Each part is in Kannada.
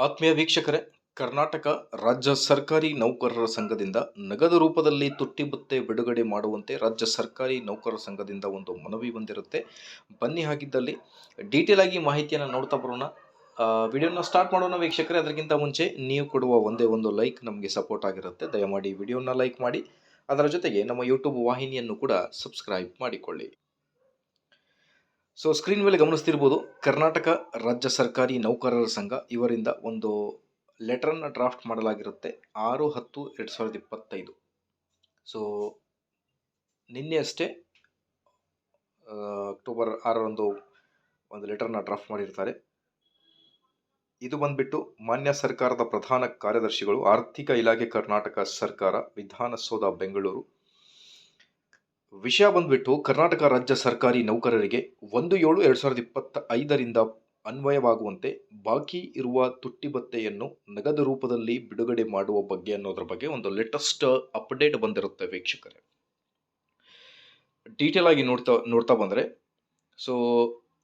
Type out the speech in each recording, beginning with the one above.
ಆತ್ಮೀಯ ವೀಕ್ಷಕರೇ, ಕರ್ನಾಟಕ ರಾಜ್ಯ ಸರ್ಕಾರಿ ನೌಕರರ ಸಂಘದಿಂದ ನಗದು ರೂಪದಲ್ಲಿ ತುಟ್ಟಿ ಭತ್ಯೆ ಬಿಡುಗಡೆ ಮಾಡುವಂತೆ ರಾಜ್ಯ ಸರ್ಕಾರಿ ನೌಕರರ ಸಂಘದಿಂದ ಒಂದು ಮನವಿ ಬಂದಿರುತ್ತೆ. ಬನ್ನಿ ಹಾಗಿದ್ದಲ್ಲಿ ಡೀಟೇಲ್ ಆಗಿ ಮಾಹಿತಿಯನ್ನು ನೋಡ್ತಾ ಬರೋಣ. ವಿಡಿಯೋನ ಸ್ಟಾರ್ಟ್ ಮಾಡೋಣ ವೀಕ್ಷಕರೇ. ಅದಕ್ಕಿಂತ ಮುಂಚೆ ನೀವು ಕೊಡುವ ಒಂದೇ ಒಂದು ಲೈಕ್ ನಮಗೆ ಸಪೋರ್ಟ್ ಆಗಿರುತ್ತೆ. ದಯಮಾಡಿ ವಿಡಿಯೋನ ಲೈಕ್ ಮಾಡಿ, ಅದರ ಜೊತೆಗೆ ನಮ್ಮ ಯೂಟ್ಯೂಬ್ ವಾಹಿನಿಯನ್ನು ಕೂಡ ಸಬ್ಸ್ಕ್ರೈಬ್ ಮಾಡಿಕೊಳ್ಳಿ. ಸ್ಕ್ರೀನ್ ಮೇಲೆ ಗಮನಿಸ್ತಿರ್ಬೋದು, ಕರ್ನಾಟಕ ರಾಜ್ಯ ಸರ್ಕಾರಿ ನೌಕರರ ಸಂಘ ಇವರಿಂದ ಒಂದು ಲೆಟರನ್ನು ಡ್ರಾಫ್ಟ್ ಮಾಡಲಾಗಿರುತ್ತೆ 6/10/2025. ನಿನ್ನೆ ಅಷ್ಟೇ ಅಕ್ಟೋಬರ್ 6ರಂದು ಒಂದು ಲೆಟರ್ನ ಡ್ರಾಫ್ಟ್ ಮಾಡಿರ್ತಾರೆ. ಇದು ಬಂದ್ಬಿಟ್ಟು ಮಾನ್ಯ ಸರ್ಕಾರದ ಪ್ರಧಾನ ಕಾರ್ಯದರ್ಶಿಗಳು, ಆರ್ಥಿಕ ಇಲಾಖೆ, ಕರ್ನಾಟಕ ಸರ್ಕಾರ, ವಿಧಾನಸೌಧ, ಬೆಂಗಳೂರು. ವಿಷಯ ಬಂದ್ಬಿಟ್ಟು ಕರ್ನಾಟಕ ರಾಜ್ಯ ಸರ್ಕಾರಿ ನೌಕರರಿಗೆ 1/7/2025ರಿಂದ ಅನ್ವಯವಾಗುವಂತೆ ಬಾಕಿ ಇರುವ ತುಟ್ಟಿ ಭತ್ಯೆಯನ್ನು ನಗದು ರೂಪದಲ್ಲಿ ಬಿಡುಗಡೆ ಮಾಡುವ ಬಗ್ಗೆ ಅನ್ನೋದ್ರ ಬಗ್ಗೆ ಒಂದು ಲೇಟೆಸ್ಟ್ ಅಪ್ಡೇಟ್ ಬಂದಿರುತ್ತೆ ವೀಕ್ಷಕರೇ. ಡೀಟೇಲ್ ಆಗಿ ನೋಡ್ತಾ ಬಂದರೆ,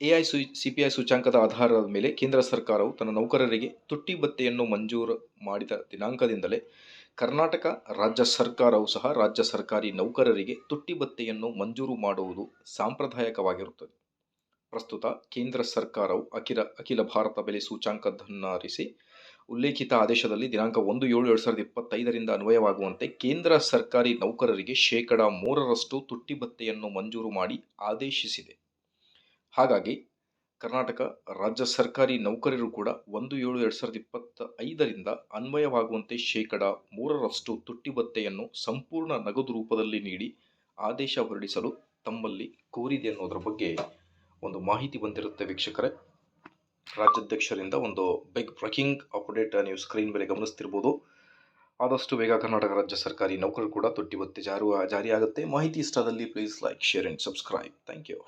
AICPI ಸೂಚ್ಯಾಂಕದ ಆಧಾರದ ಮೇಲೆ ಕೇಂದ್ರ ಸರ್ಕಾರವು ತನ್ನ ನೌಕರರಿಗೆ ತುಟ್ಟಿ ಭತ್ಯೆಯನ್ನು ಮಂಜೂರು ಮಾಡಿದ ದಿನಾಂಕದಿಂದಲೇ ಕರ್ನಾಟಕ ರಾಜ್ಯ ಸರ್ಕಾರವು ಸಹ ರಾಜ್ಯ ಸರ್ಕಾರಿ ನೌಕರರಿಗೆ ತುಟ್ಟಿ ಭತ್ಯೆಯನ್ನು ಮಂಜೂರು ಮಾಡುವುದು ಸಾಂಪ್ರದಾಯಿಕವಾಗಿರುತ್ತದೆ. ಪ್ರಸ್ತುತ ಕೇಂದ್ರ ಸರ್ಕಾರವು ಅಖಿಲ ಭಾರತ ಬೆಲೆ ಸೂಚ್ಯಾಂಕದನ್ನಾರಿಸಿ ಉಲ್ಲೇಖಿತ ಆದೇಶದಲ್ಲಿ ದಿನಾಂಕ 1/7/2025ರಿಂದ ಅನ್ವಯವಾಗುವಂತೆ ಕೇಂದ್ರ ಸರ್ಕಾರಿ ನೌಕರರಿಗೆ 3% ತುಟ್ಟಿ ಭತ್ಯೆಯನ್ನು ಮಂಜೂರು ಮಾಡಿ ಆದೇಶಿಸಿದೆ. ಹಾಗಾಗಿ ಕರ್ನಾಟಕ ರಾಜ್ಯ ಸರ್ಕಾರಿ ನೌಕರರು ಕೂಡ 1/7/2025ರಿಂದ ಅನ್ವಯವಾಗುವಂತೆ 3% ತುಟ್ಟಿ ಭತ್ಯೆಯನ್ನು ಸಂಪೂರ್ಣ ನಗದು ರೂಪದಲ್ಲಿ ನೀಡಿ ಆದೇಶ ಹೊರಡಿಸಲು ತಮ್ಮಲ್ಲಿ ಕೋರಿದೆ ಅನ್ನೋದ್ರ ಬಗ್ಗೆ ಒಂದು ಮಾಹಿತಿ ಬಂದಿರುತ್ತೆ ವೀಕ್ಷಕರೇ. ರಾಜ್ಯಾಧ್ಯಕ್ಷರಿಂದ ಒಂದು ಬಿಗ್ ಬ್ರೇಕಿಂಗ್ ಅಪ್ಡೇಟ್ ನೀವು ಸ್ಕ್ರೀನ್ ಮೇಲೆ ಗಮನಿಸ್ತಿರ್ಬೋದು. ಆದಷ್ಟು ಬೇಗ ಕರ್ನಾಟಕ ರಾಜ್ಯ ಸರ್ಕಾರಿ ನೌಕರರು ಕೂಡ ತುಟ್ಟಿ ಭತ್ಯೆ ಜಾರಿಯಾಗುತ್ತೆ. ಮಾಹಿತಿ ಇಷ್ಟದಲ್ಲಿ please like, share and subscribe. Thank you.